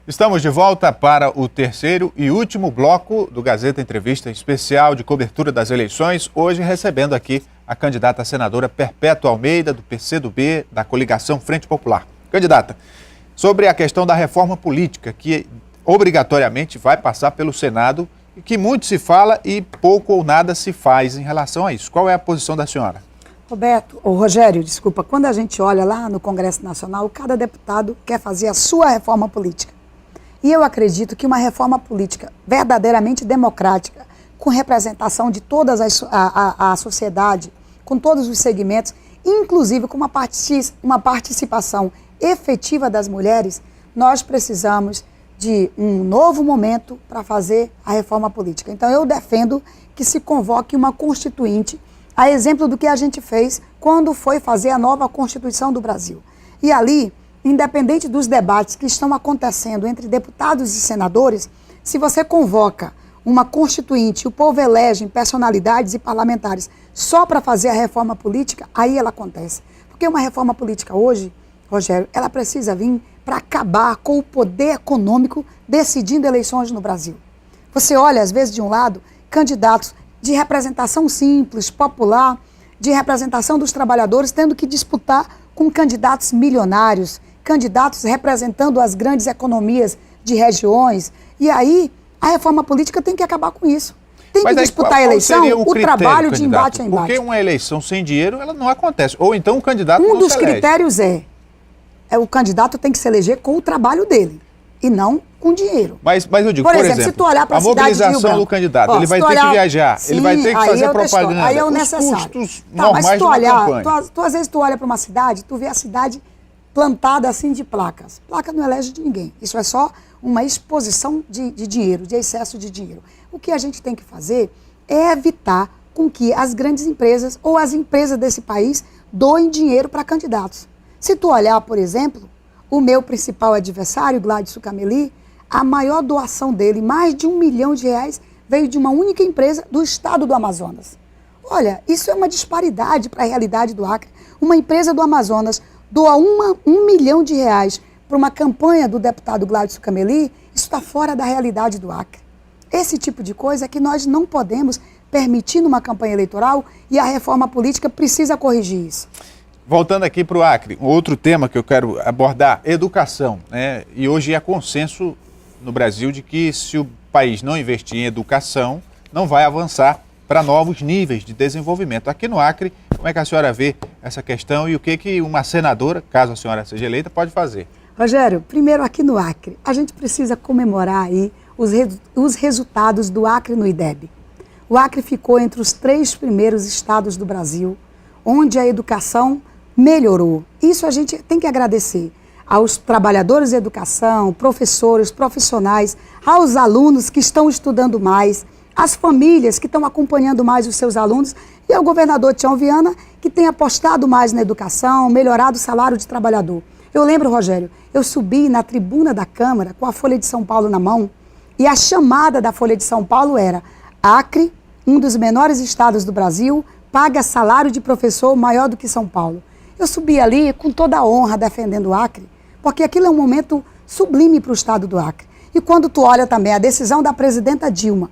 Estamos de volta para o terceiro e último bloco do Gazeta Entrevista Especial de cobertura das eleições, hoje recebendo aqui a candidata a senadora Perpétua Almeida, do PCdoB, da coligação Frente Popular. Candidata, sobre a questão da reforma política, que obrigatoriamente vai passar pelo Senado e que muito se fala e pouco ou nada se faz em relação a isso. Qual é a posição da senhora? Rogério, desculpa, quando a gente olha lá no Congresso Nacional, cada deputado quer fazer a sua reforma política. E eu acredito que uma reforma política verdadeiramente democrática, com representação de toda a sociedade, com todos os segmentos, inclusive com uma participação efetiva das mulheres, nós precisamos de um novo momento para fazer a reforma política. Então eu defendo que se convoque uma constituinte, a exemplo do que a gente fez quando foi fazer a nova Constituição do Brasil. E ali, independente dos debates que estão acontecendo entre deputados e senadores, se você convoca uma constituinte, o povo elege personalidades e parlamentares só para fazer a reforma política, aí ela acontece. Porque uma reforma política hoje, Rogério, ela precisa vir para acabar com o poder econômico decidindo eleições no Brasil. Você olha, às vezes, de um lado, candidatos de representação simples, popular, de representação dos trabalhadores, tendo que disputar com candidatos milionários, candidatos representando as grandes economias de regiões. E aí, a reforma política tem que acabar com isso. Tem que disputar a eleição, o trabalho de embate a embate. Porque uma eleição sem dinheiro, ela não acontece. Ou então o candidato não se elege. Um dos critérios o candidato tem que se eleger com o trabalho dele, e não com dinheiro. Mas eu digo, por exemplo, se tu olhar para a mobilização do candidato, ele vai ter que viajar, ele vai ter que fazer propaganda, aí é o necessário. Os custos normais mas de uma campanha. Às vezes tu olha para uma cidade, tu vê a cidade plantada assim de placas. Placa não elege de ninguém. Isso é só uma exposição de dinheiro, de excesso de dinheiro. O que a gente tem que fazer é evitar com que as grandes empresas ou as empresas desse país doem dinheiro para candidatos. Se tu olhar, por exemplo, o meu principal adversário, Gladys Sucameli, a maior doação dele, mais de R$1 milhão, veio de uma única empresa do estado do Amazonas. Olha, isso é uma disparidade para a realidade do Acre. Uma empresa do Amazonas doa R$1 milhão para uma campanha do deputado Gladys Sucameli, isso está fora da realidade do Acre. Esse tipo de coisa é que nós não podemos permitir numa campanha eleitoral e a reforma política precisa corrigir isso. Voltando aqui para o Acre, um outro tema que eu quero abordar, educação, né? E hoje é consenso no Brasil de que se o país não investir em educação, não vai avançar para novos níveis de desenvolvimento. Aqui no Acre, como é que a senhora vê essa questão e o que uma senadora, caso a senhora seja eleita, pode fazer? Rogério, primeiro aqui no Acre, a gente precisa comemorar aí os resultados do Acre no IDEB. O Acre ficou entre os 3 primeiros estados do Brasil, onde a educação melhorou. Isso a gente tem que agradecer aos trabalhadores de educação, professores, profissionais, aos alunos que estão estudando mais, às famílias que estão acompanhando mais os seus alunos e ao governador Tião Viana, que tem apostado mais na educação, melhorado o salário de trabalhador. Eu lembro, Rogério, eu subi na tribuna da Câmara com a Folha de São Paulo na mão e a chamada da Folha de São Paulo era: Acre, um dos menores estados do Brasil, paga salário de professor maior do que São Paulo. Eu subi ali com toda a honra defendendo o Acre, porque aquilo é um momento sublime para o estado do Acre. E quando tu olha também a decisão da presidenta Dilma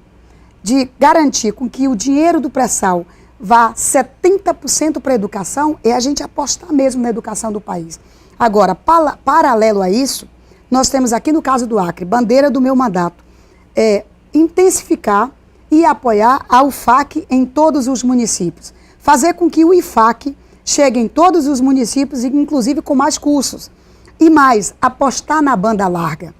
de garantir com que o dinheiro do pré-sal vá 70% para a educação, é a gente apostar mesmo na educação do país. Agora, paralelo a isso, nós temos aqui no caso do Acre, bandeira do meu mandato, intensificar e apoiar a UFAC em todos os municípios. Fazer com que o IFAC chegue em todos os municípios, inclusive com mais cursos. E mais, apostar na banda larga.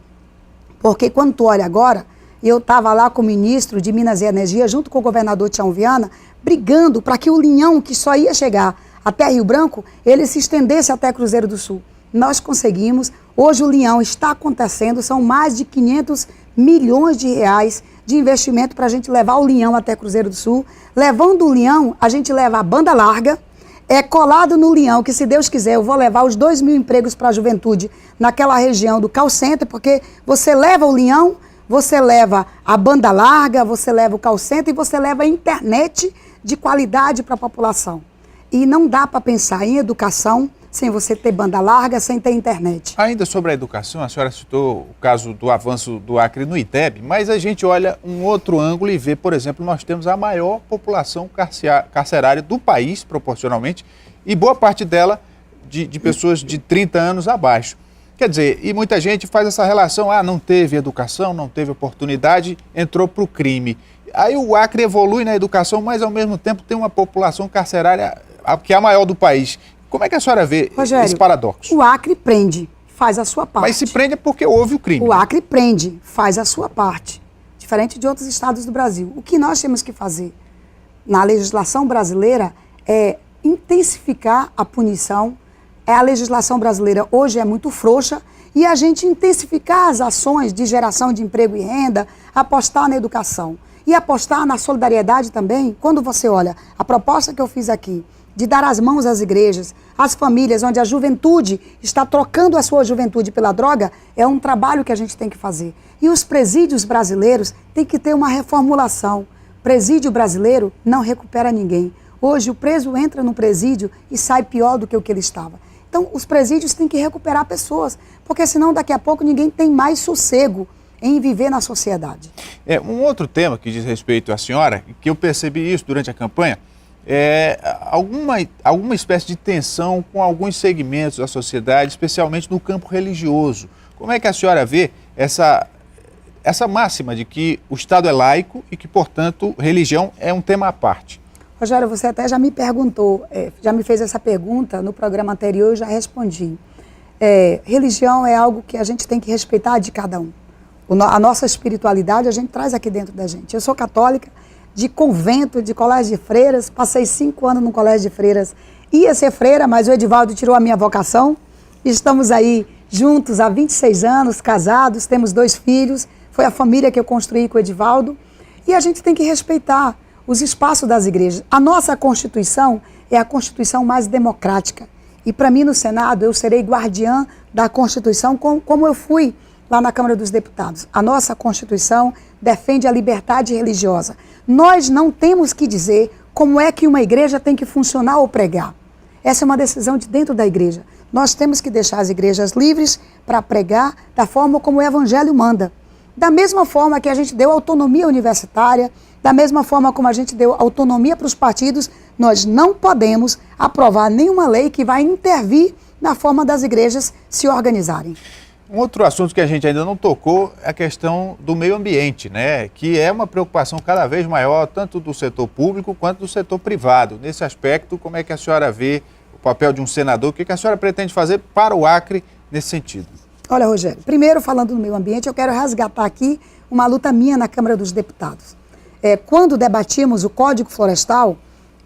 Porque quando tu olha agora, eu estava lá com o ministro de Minas e Energia, junto com o governador Tião Viana, brigando para que o linhão que só ia chegar até Rio Branco, ele se estendesse até Cruzeiro do Sul. Nós conseguimos, hoje o linhão está acontecendo, são mais de 500 milhões de reais de investimento para a gente levar o linhão até Cruzeiro do Sul. Levando o linhão, a gente leva a banda larga, colado no linhão, que se Deus quiser eu vou levar os 2 mil empregos para a juventude naquela região do call center, porque você leva o linhão, você leva a banda larga, você leva o call center e você leva a internet de qualidade para a população. E não dá para pensar em educação sem você ter banda larga, sem ter internet. Ainda sobre a educação, a senhora citou o caso do avanço do Acre no IDEB, mas a gente olha um outro ângulo e vê, por exemplo, nós temos a maior população carcerária do país, proporcionalmente, e boa parte dela de pessoas de 30 anos abaixo. Quer dizer, e muita gente faz essa relação, não teve educação, não teve oportunidade, entrou para o crime. Aí o Acre evolui na educação, mas ao mesmo tempo tem uma população carcerária que é a maior do país. Como é que a senhora vê, Rogério, esse paradoxo? O Acre prende, faz a sua parte. Mas se prende é porque houve o crime. O Acre prende, faz a sua parte. Diferente de outros estados do Brasil. O que nós temos que fazer na legislação brasileira é intensificar a punição. A legislação brasileira hoje é muito frouxa e a gente intensificar as ações de geração de emprego e renda, apostar na educação e apostar na solidariedade também. Quando você olha a proposta que eu fiz aqui, de dar as mãos às igrejas, às famílias, onde a juventude está trocando a sua juventude pela droga, é um trabalho que a gente tem que fazer. E os presídios brasileiros têm que ter uma reformulação. Presídio brasileiro não recupera ninguém. Hoje o preso entra no presídio e sai pior do que o que ele estava. Então os presídios têm que recuperar pessoas, porque senão daqui a pouco ninguém tem mais sossego em viver na sociedade. Um outro tema que diz respeito à senhora, que eu percebi isso durante a campanha, alguma espécie de tensão com alguns segmentos da sociedade, especialmente no campo religioso. Como é que a senhora vê essa máxima de que o Estado é laico e que, portanto, religião é um tema à parte? Rogério, você até já me perguntou, já me fez essa pergunta no programa anterior e eu já respondi. Religião é algo que a gente tem que respeitar de cada um. A nossa espiritualidade a gente traz aqui dentro da gente. Eu sou católica, de convento, de colégio de freiras, passei 5 anos no colégio de freiras. Ia ser freira, mas o Edivaldo tirou a minha vocação. Estamos aí juntos há 26 anos, casados, temos 2 filhos. Foi a família que eu construí com o Edivaldo. E a gente tem que respeitar os espaços das igrejas. A nossa Constituição é a Constituição mais democrática. E para mim, no Senado, eu serei guardiã da Constituição, como eu fui lá na Câmara dos Deputados. A nossa Constituição defende a liberdade religiosa. Nós não temos que dizer como é que uma igreja tem que funcionar ou pregar. Essa é uma decisão de dentro da igreja. Nós temos que deixar as igrejas livres para pregar da forma como o Evangelho manda. Da mesma forma que a gente deu autonomia universitária, da mesma forma como a gente deu autonomia para os partidos, nós não podemos aprovar nenhuma lei que vai intervir na forma das igrejas se organizarem. Um outro assunto que a gente ainda não tocou é a questão do meio ambiente, né? Que é uma preocupação cada vez maior, tanto do setor público quanto do setor privado. Nesse aspecto, como é que a senhora vê o papel de um senador? O que a senhora pretende fazer para o Acre nesse sentido? Olha, Rogério, primeiro falando do meio ambiente, eu quero resgatar aqui uma luta minha na Câmara dos Deputados. Quando debatimos o Código Florestal,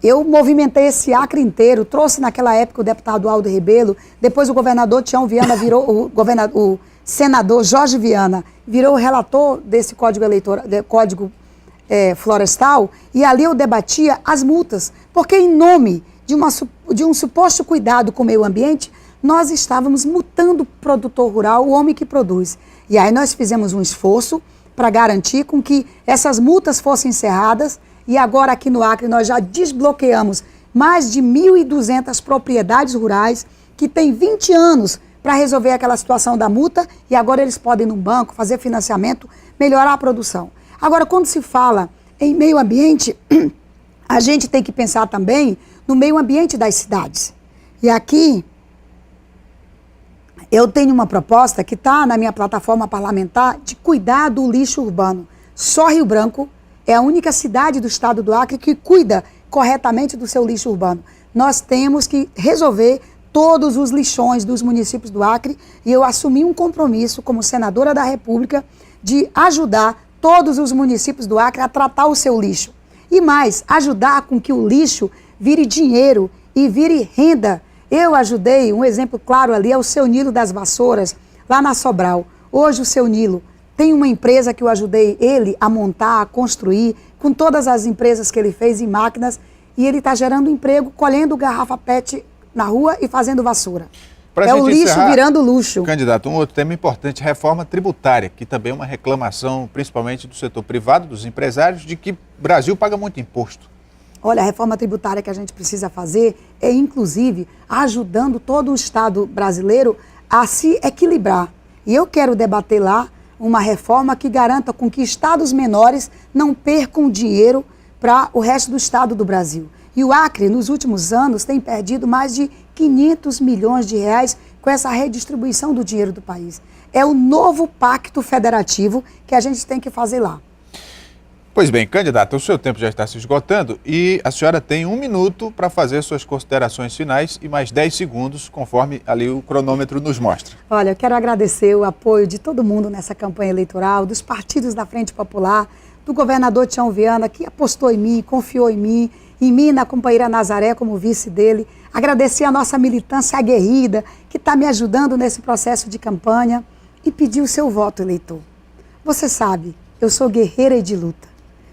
eu movimentei esse Acre inteiro, trouxe naquela época o deputado Aldo Rebelo, depois o governador Tião Viana virou, o senador Jorge Viana virou o relator desse Código Florestal, e ali eu debatia as multas, porque em nome de um suposto cuidado com o meio ambiente, nós estávamos multando o produtor rural, o homem que produz. E aí nós fizemos um esforço para garantir com que essas multas fossem encerradas. E agora aqui no Acre nós já desbloqueamos mais de 1.200 propriedades rurais que têm 20 anos para resolver aquela situação da multa e agora eles podem ir num banco, fazer financiamento, melhorar a produção. Agora, quando se fala em meio ambiente, a gente tem que pensar também no meio ambiente das cidades. E aqui eu tenho uma proposta que está na minha plataforma parlamentar de cuidar do lixo urbano. Só Rio Branco é a única cidade do estado do Acre que cuida corretamente do seu lixo urbano. Nós temos que resolver todos os lixões dos municípios do Acre e eu assumi um compromisso como senadora da República de ajudar todos os municípios do Acre a tratar o seu lixo. E mais, ajudar com que o lixo vire dinheiro e vire renda. Eu ajudei, um exemplo claro ali é o Seu Nilo das Vassouras, lá na Sobral. Hoje o Seu Nilo tem uma empresa que eu ajudei ele a montar, a construir, com todas as empresas que ele fez em máquinas, e ele está gerando emprego, colhendo garrafa PET na rua e fazendo vassoura. É o lixo virando luxo. Candidato, um outro tema importante, reforma tributária, que também é uma reclamação, principalmente do setor privado, dos empresários, de que o Brasil paga muito imposto. Olha, a reforma tributária que a gente precisa fazer é, inclusive, ajudando todo o Estado brasileiro a se equilibrar. E eu quero debater lá uma reforma que garanta com que estados menores não percam dinheiro para o resto do estado do Brasil. E o Acre, nos últimos anos, tem perdido mais de 500 milhões de reais com essa redistribuição do dinheiro do país. É o novo pacto federativo que a gente tem que fazer lá. Pois bem, candidata, o seu tempo já está se esgotando e a senhora tem 1 minuto para fazer suas considerações finais e mais 10 segundos, conforme ali o cronômetro nos mostra. Olha, eu quero agradecer o apoio de todo mundo nessa campanha eleitoral, dos partidos da Frente Popular, do governador Tião Viana, que apostou em mim, confiou em mim e na companheira Nazaré como vice dele. Agradecer a nossa militância aguerrida, que está me ajudando nesse processo de campanha e pedir o seu voto, eleitor. Você sabe, eu sou guerreira e de luta.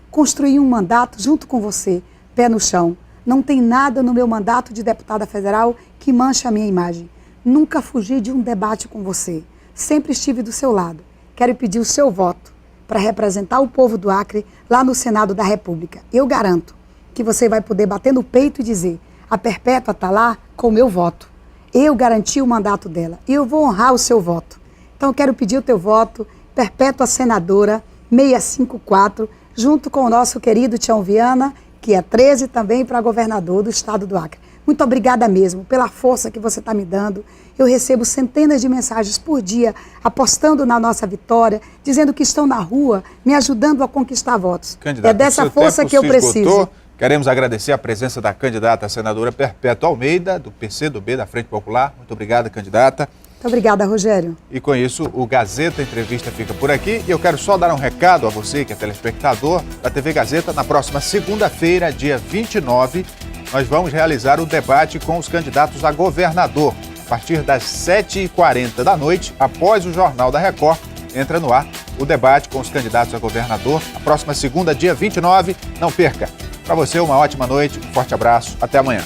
Construí um mandato junto com você, pé no chão. Não tem nada no meu mandato de deputada federal que manche a minha imagem. Nunca fugi de um debate com você. Sempre estive do seu lado. Quero pedir o seu voto para representar o povo do Acre lá no Senado da República. Eu garanto que você vai poder bater no peito e dizer: a Perpétua está lá com o meu voto. Eu garanti o mandato dela e eu vou honrar o seu voto. Então eu quero pedir o teu voto, Perpétua Senadora 654, junto com o nosso querido Tião Viana, que é 13 também para governador do estado do Acre. Muito obrigada mesmo pela força que você está me dando. Eu recebo centenas de mensagens por dia apostando na nossa vitória, dizendo que estão na rua, me ajudando a conquistar votos. Candidata, é dessa força que eu preciso. Queremos agradecer a presença da candidata a senadora Perpétua Almeida, do PCdoB, da Frente Popular. Muito obrigada, candidata. Muito obrigada, Rogério. E com isso, o Gazeta Entrevista fica por aqui. E eu quero só dar um recado a você, que é telespectador da TV Gazeta. Na próxima segunda-feira, dia 29, nós vamos realizar o debate com os candidatos a governador. A partir das 7h40 da noite, após o Jornal da Record, entra no ar o debate com os candidatos a governador. Na próxima segunda, dia 29, não perca. Para você, uma ótima noite, um forte abraço, até amanhã.